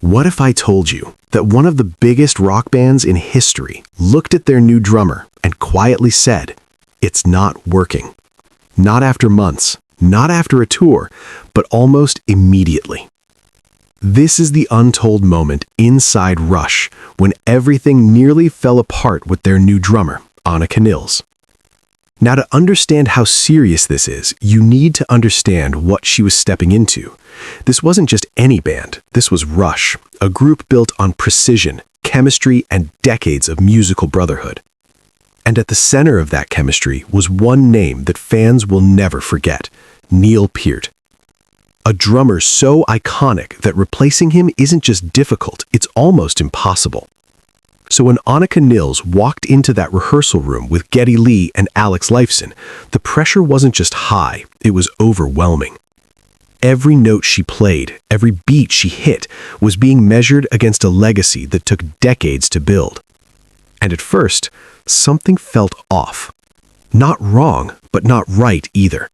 What if I told you that one of the biggest rock bands in history looked at their new drummer and quietly said, "It's not working." Not after months, not after a tour, but almost immediately. This is the untold moment inside Rush when everything nearly fell apart with their new drummer, Anika Nilles. Now, to understand how serious this is, you need to understand what she was stepping into. This wasn't just any band. This was Rush, a group built on precision, chemistry, and decades of musical brotherhood. And at the center of that chemistry was one name that fans will never forget: Neil Peart. A drummer so iconic that replacing him isn't just difficult, it's almost impossible. So when Anika Nilles walked into that rehearsal room with Geddy Lee and Alex Lifeson, the pressure wasn't just high, it was overwhelming. Every note she played, every beat she hit, was being measured against a legacy that took decades to build. And at first, something felt off. Not wrong, but not right either.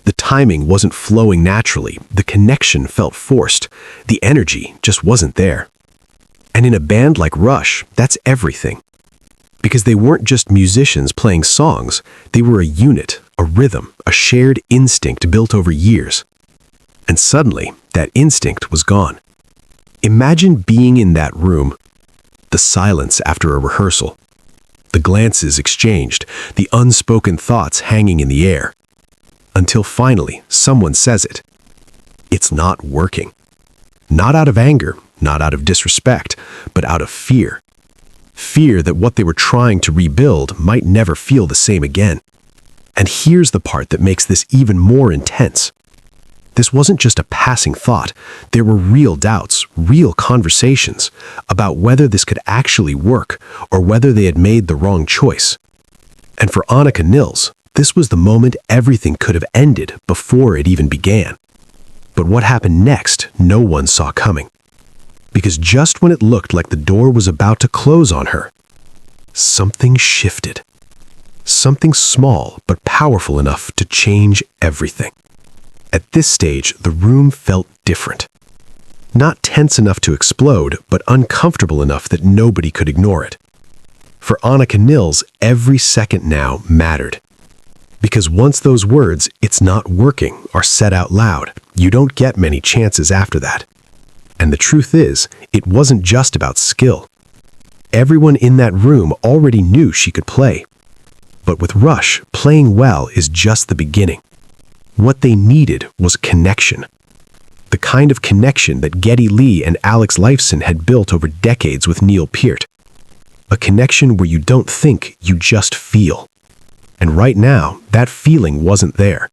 The timing wasn't flowing naturally, the connection felt forced, the energy just wasn't there. And in a band like Rush, that's everything. Because they weren't just musicians playing songs, they were a unit, a rhythm, a shared instinct built over years. And suddenly, that instinct was gone. Imagine being in that room, the silence after a rehearsal, the glances exchanged, the unspoken thoughts hanging in the air. Until finally, someone says it. It's not working. Not out of anger, not out of disrespect, but out of fear. Fear that what they were trying to rebuild might never feel the same again. And here's the part that makes this even more intense. This wasn't just a passing thought. There were real doubts, real conversations about whether this could actually work or whether they had made the wrong choice. And for Anika Nilles, this was the moment everything could have ended before it even began. But what happened next, no one saw coming. Because just when it looked like the door was about to close on her, something shifted. Something small but powerful enough to change everything. At this stage, the room felt different. Not tense enough to explode, but uncomfortable enough that nobody could ignore it. For Anika Nilles, every second now mattered. Because once those words, "it's not working," are said out loud, you don't get many chances after that. And the truth is, it wasn't just about skill. Everyone in that room already knew she could play. But with Rush, playing well is just the beginning. What they needed was connection. The kind of connection that Geddy Lee and Alex Lifeson had built over decades with Neil Peart. A connection where you don't think, you just feel. And right now, that feeling wasn't there.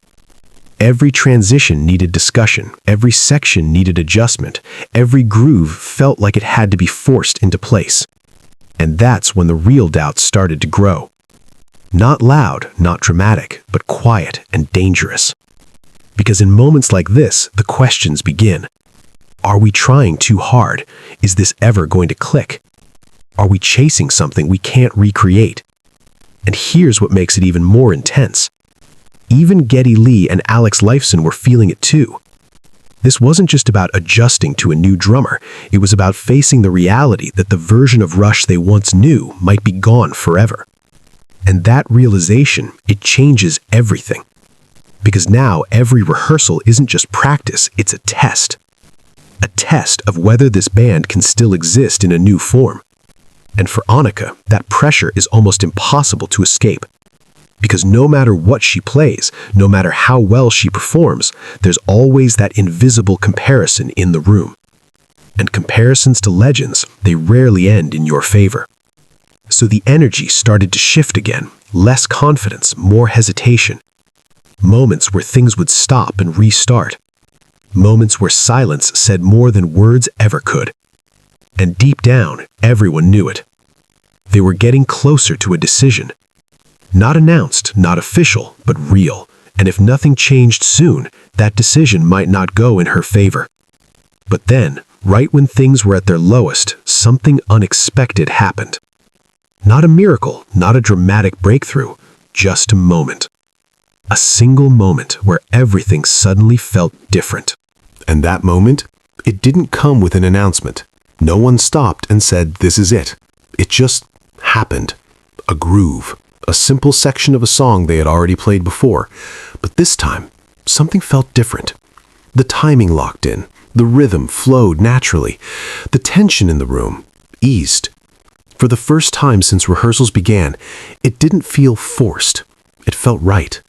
Every transition needed discussion, every section needed adjustment, every groove felt like it had to be forced into place. And that's when the real doubts started to grow. Not loud, not dramatic, but quiet and dangerous. Because in moments like this, the questions begin. Are we trying too hard? Is this ever going to click? Are we chasing something we can't recreate? And here's what makes it even more intense. Even Geddy Lee and Alex Lifeson were feeling it too. This wasn't just about adjusting to a new drummer, it was about facing the reality that the version of Rush they once knew might be gone forever. And that realization, it changes everything. Because now every rehearsal isn't just practice, it's a test. A test of whether this band can still exist in a new form. And for Anika, that pressure is almost impossible to escape. Because no matter what she plays, no matter how well she performs, there's always that invisible comparison in the room. And comparisons to legends, they rarely end in your favor. So the energy started to shift again, less confidence, more hesitation. Moments where things would stop and restart. Moments where silence said more than words ever could. And deep down, everyone knew it. They were getting closer to a decision. Not announced, not official, but real. And if nothing changed soon, that decision might not go in her favor. But then, right when things were at their lowest, something unexpected happened. Not a miracle, not a dramatic breakthrough, just a moment. A single moment where everything suddenly felt different. And that moment, It didn't come with an announcement. No one stopped and said, "This is it." It just happened. A groove, a simple section of a song they had already played before. But this time, something felt different. The timing locked in. The rhythm flowed naturally. The tension in the room eased. For the first time since rehearsals began, it didn't feel forced. It felt right.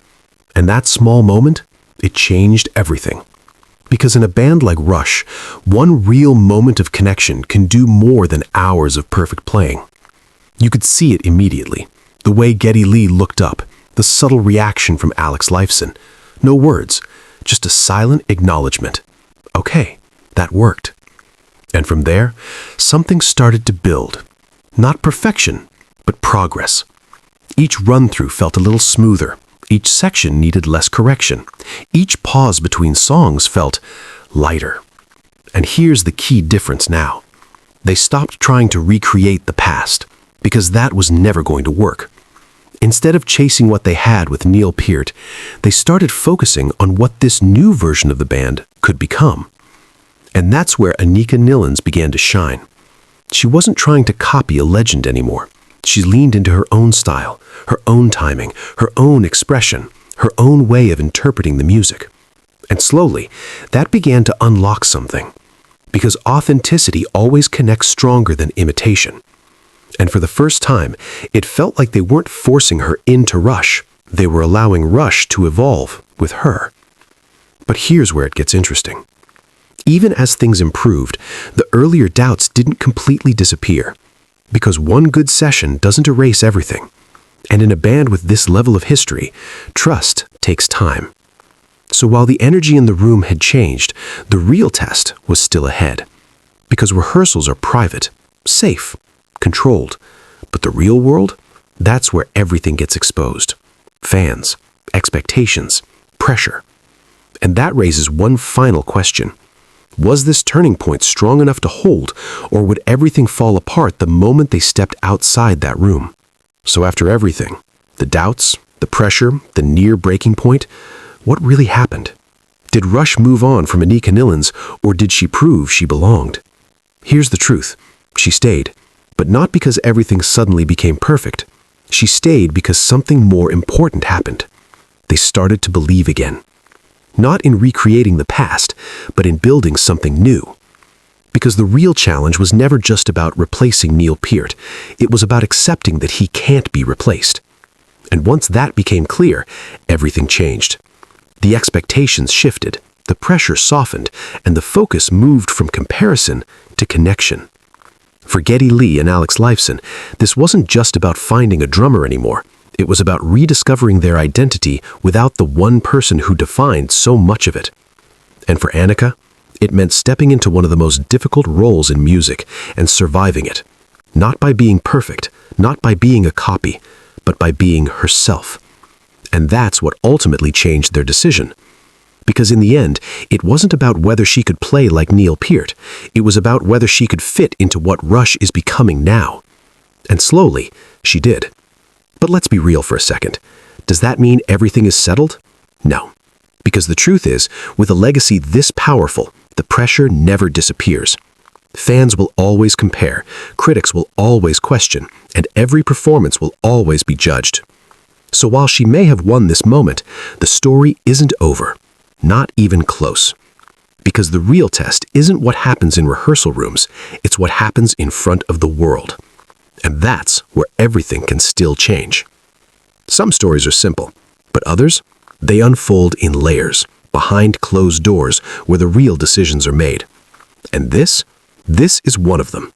And that small moment, it changed everything. Because in a band like Rush, one real moment of connection can do more than hours of perfect playing. You could see it immediately. The way Geddy Lee looked up, the subtle reaction from Alex Lifeson. No words, just a silent acknowledgement. Okay, that worked. And from there, something started to build. Not perfection, but progress. Each run-through felt a little smoother. Each section needed less correction. Each pause between songs felt lighter. And here's the key difference now. They stopped trying to recreate the past, because that was never going to work. Instead of chasing what they had with Neil Peart, they started focusing on what this new version of the band could become. And that's where Anika Nilles began to shine. She wasn't trying to copy a legend anymore. She leaned into her own style, her own timing, her own expression, her own way of interpreting the music. And slowly, that began to unlock something. Because authenticity always connects stronger than imitation. And for the first time, it felt like they weren't forcing her into Rush. They were allowing Rush to evolve with her. But here's where it gets interesting. Even as things improved, the earlier doubts didn't completely disappear. Because one good session doesn't erase everything. And in a band with this level of history, trust takes time. So while the energy in the room had changed, the real test was still ahead. Because rehearsals are private, safe, controlled. But the real world, that's where everything gets exposed. Fans, expectations, pressure. And that raises one final question. Was this turning point strong enough to hold, or would everything fall apart the moment they stepped outside that room? So after everything, the doubts, the pressure, the near breaking point, what really happened? Did Rush move on from Anika Nilles, or did she prove she belonged? Here's the truth. She stayed, but not because everything suddenly became perfect. She stayed because something more important happened. They started to believe again. Not in recreating the past, but in building something new. Because the real challenge was never just about replacing Neil Peart. It was about accepting that he can't be replaced. And once that became clear, everything changed. The expectations shifted, the pressure softened, and the focus moved from comparison to connection. For Geddy Lee and Alex Lifeson, this wasn't just about finding a drummer anymore. It was about rediscovering their identity without the one person who defined so much of it. And for Anika, it meant stepping into one of the most difficult roles in music and surviving it. Not by being perfect, not by being a copy, but by being herself. And that's what ultimately changed their decision. Because in the end, it wasn't about whether she could play like Neil Peart. It was about whether she could fit into what Rush is becoming now. And slowly, she did. But let's be real for a second. Does that mean everything is settled? No. Because the truth is, with a legacy this powerful, the pressure never disappears. Fans will always compare, critics will always question, and every performance will always be judged. So while she may have won this moment, the story isn't over. Not even close. Because the real test isn't what happens in rehearsal rooms, it's what happens in front of the world. And that's where everything can still change. Some stories are simple, but others, they unfold in layers, behind closed doors where the real decisions are made. And this is one of them.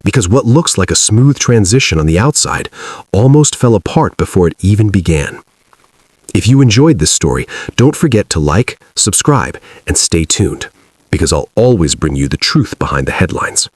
Because what looks like a smooth transition on the outside almost fell apart before it even began. If you enjoyed this story, don't forget to like, subscribe, and stay tuned, because I'll always bring you the truth behind the headlines.